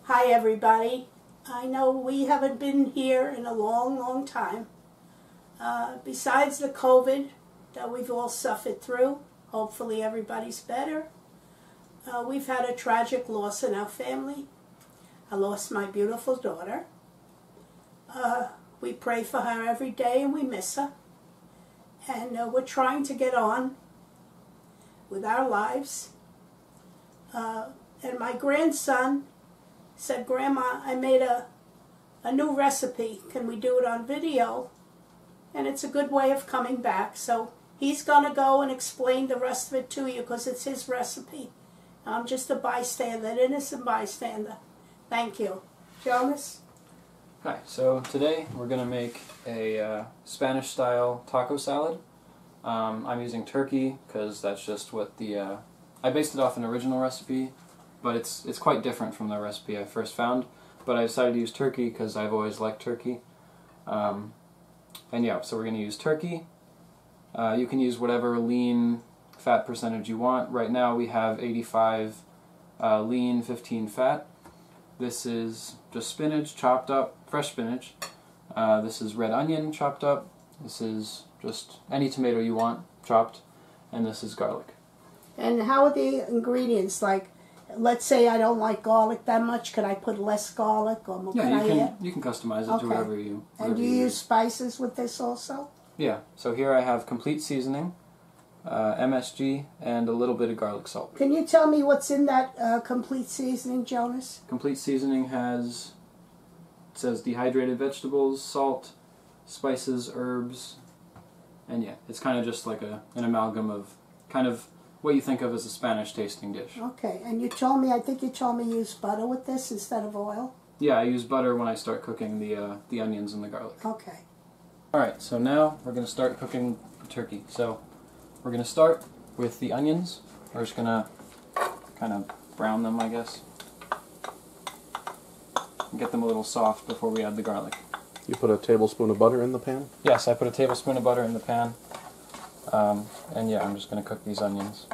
Hi everybody. I know we haven't been here in a long time. Besides the COVID that we've all suffered through, hopefully everybody's better. We've had a tragic loss in our family. I lost my beautiful daughter. We pray for her every day and we miss her. And we're trying to get on with our lives. And my grandson said, "Grandma, I made a new recipe. Can we do it on video?" And it's a good way of coming back. So he's going to go and explain the rest of it to you because it's his recipe. I'm just a bystander, an innocent bystander. Thank you. Jonas? Hi, so today we're going to make a Spanish-style taco salad. I'm using turkey because that's just what I based it off an original recipe, but it's quite different from the recipe I first found. But I decided to use turkey because I've always liked turkey. And yeah, so we're going to use turkey. You can use whatever lean fat percentage you want. Right now we have 85 lean, 15 fat. This is just spinach chopped up, fresh spinach. This is red onion chopped up. This is just any tomato you want chopped. And this is garlic. And how are the ingredients? Like, let's say I don't like garlic that much. Could I put less garlic? Or Yeah, you can customize it to whatever you And do you use spices with this also? Yeah, so here I have complete seasoning, MSG, and a little bit of garlic salt. Can you tell me what's in that complete seasoning, Jonas? Complete seasoning it says dehydrated vegetables, salt, spices, herbs, and yeah, it's kind of just like an amalgam of kind of what you think of as a Spanish tasting dish. Okay, and you told me, I think you told me use butter with this instead of oil? Yeah, I use butter when I start cooking the onions and the garlic. Okay. Alright, so now we're going to start cooking the turkey. So we're going to start with the onions. We're just going to kind of brown them, I guess. And get them a little soft before we add the garlic. You put a tablespoon of butter in the pan? Yes, I put a tablespoon of butter in the pan. And yeah, I'm just going to cook these onions.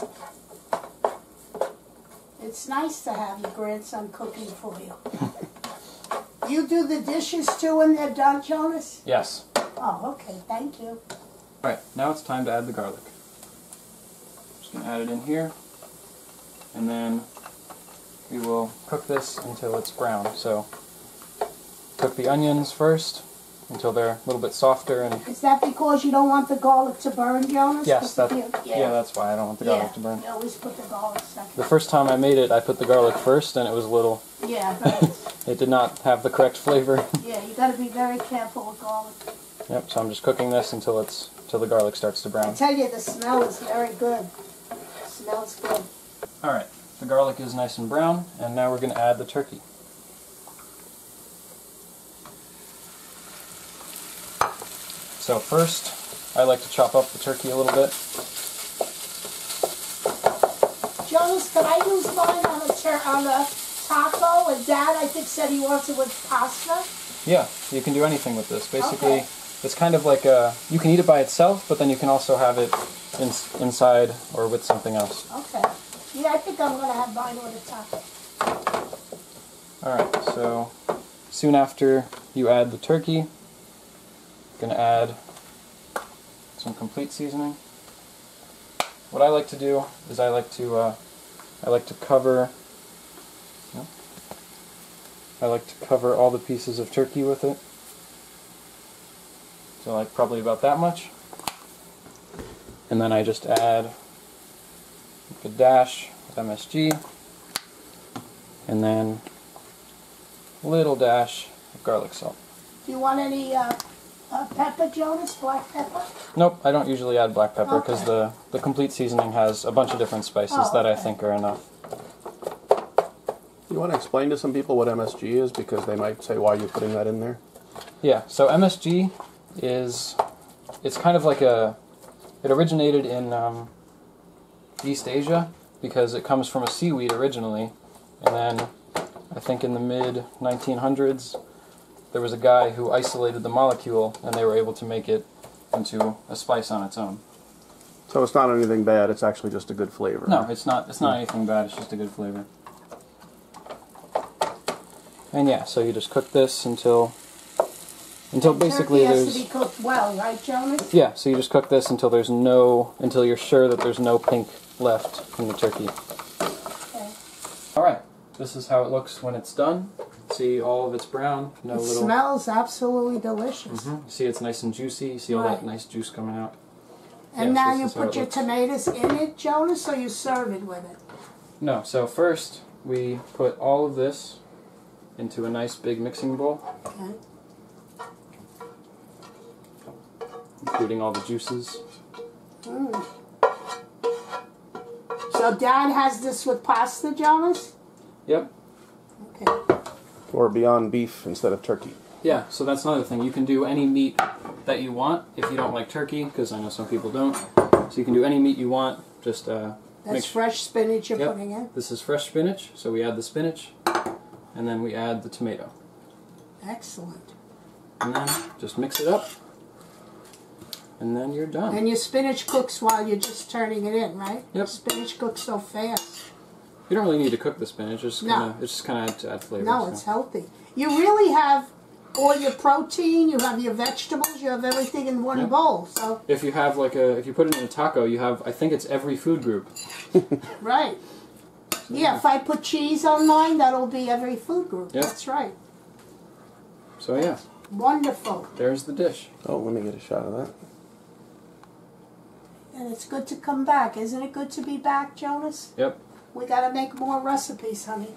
It's nice to have your grandson cooking for you. You do the dishes too when they're done, Jonas? Yes. Oh, okay, thank you. Alright, now it's time to add the garlic. Just going to add it in here. And then we will cook this until it's brown. So cook the onions first until they're a little bit softer. And is that because you don't want the garlic to burn, Jonas? Yes, yeah, that's why I don't want the garlic to burn. You always put the garlic second. The first time I made it, I put the garlic first, and it was a little... Yeah, right. It did not have the correct flavor. Yeah, you got to be very careful with garlic. Yep, so I'm just cooking this until the garlic starts to brown. I tell you, the smell is very good. It smells good. Alright, the garlic is nice and brown, and now we're going to add the turkey. So first, I like to chop up the turkey a little bit. Jonas, could I use mine on a taco? And Dad, I think, said he wants it with pasta. Yeah, you can do anything with this. Basically, it's kind of like you can eat it by itself, but then you can also have it inside or with something else. Okay. Yeah, I think I'm going to have mine with a taco. Alright, so soon after you add the turkey, you're going to add some complete seasoning. What I like to do is I like to cover all the pieces of turkey with it. So like probably about that much. And then I just add like a dash of MSG and then a little dash of garlic salt. Do you want any pepper, Jonas? Black pepper? Nope, I don't usually add black pepper because the complete seasoning has a bunch of different spices that I think are enough. You want to explain to some people what MSG is because they might say why you're putting that in there? Yeah, so MSG it's kind of like it originated in East Asia because it comes from a seaweed originally, and then I think in the mid-1900s there was a guy who isolated the molecule and they were able to make it into a spice on its own. So it's not anything bad, it's actually just a good flavor. No, it's not anything bad, it's just a good flavor. And yeah, so you just cook this until basically Turkey has there's to be cooked well, right, Jonas? yeah. So you just cook this until until you're sure that there's no pink left in the turkey. Okay. All right, this is how it looks when it's done. See, all of it's brown. No It little. smells absolutely delicious. You see, it's nice and juicy. You see all that Right. nice juice coming out. And Yes, now this you is how put it your looks. tomatoes in it, Jonas, or you serve it with it? No, so first we put all of this into a nice big mixing bowl, Okay. including all the juices. Mm. So Dad has this with pasta, Jonas? Yep. Okay. Or beyond beef instead of turkey. Yeah, so that's another thing. You can do any meat that you want if you don't like turkey, because I know some people don't. So you can do any meat you want. Just make That's sure. fresh spinach you're Yep. putting in? This is fresh spinach, so we add the spinach, and then we add the tomato. Excellent. And then just mix it up, and then you're done. And your spinach cooks while you're just turning it in, right? Yep. Spinach cooks so fast. You don't really need to cook the spinach. It's No. just kind of to add flavor. No, so. it's healthy. You really have all your protein, you have your vegetables, you have everything in one Yep. bowl. So, If you have if you put it in a taco, you have, I think it's every food group. right. Yeah, if I put cheese on mine, that'll be every food group. Yep. That's right. So yeah, Wonderful. there's the dish. Oh, let me get a shot of that. And it's good to come back. Isn't it good to be back, Jonas? Yep. We got to make more recipes, honey.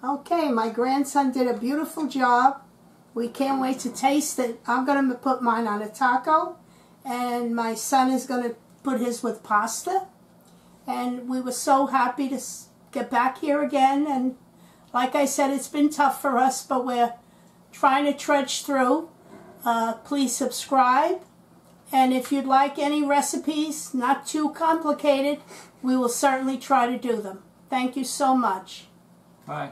Okay, my grandson did a beautiful job. We can't wait to taste it. I'm going to put mine on a taco, and my son is going to put his with pasta. And we were so happy to get back here again. And like I said, it's been tough for us, but we're trying to trudge through. Please subscribe. And if you'd like any recipes, not too complicated, we will certainly try to do them. Thank you so much. Bye.